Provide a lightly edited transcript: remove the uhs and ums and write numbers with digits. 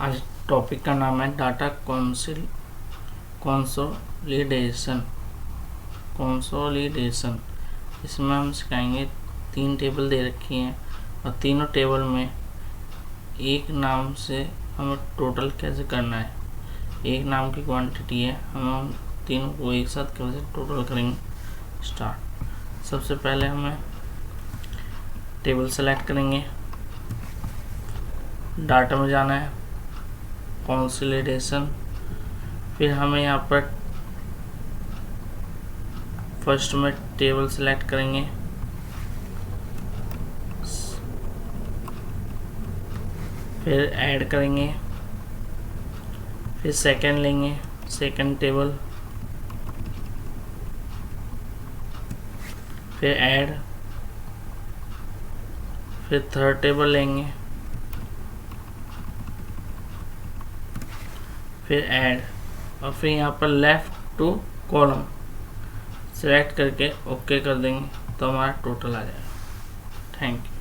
आज टॉपिक का नाम है डाटा कंसोलिडेशन। इसमें हम सिखाएंगे 3 टेबल दे रखी हैं और तीनों टेबल में एक नाम से हमें टोटल कैसे करना है। एक नाम की क्वांटिटी है, हम तीनों को एक साथ कैसे टोटल करेंगे। स्टार्ट। सबसे पहले हमें टेबल सेलेक्ट करेंगे, डाटा में जाना है, कंसोलिडेशन। फिर हमें यहाँ पर फर्स्ट में टेबल सेलेक्ट करेंगे, फिर ऐड करेंगे, फिर सेकंड लेंगे, सेकंड टेबल, फिर ऐड, फिर थर्ड टेबल लेंगे, फिर ऐड और फिर यहाँ पर लेफ्ट टू कॉलम सेलेक्ट करके ओके कर देंगे तो हमारा टोटल आ जाएगा। Thank you.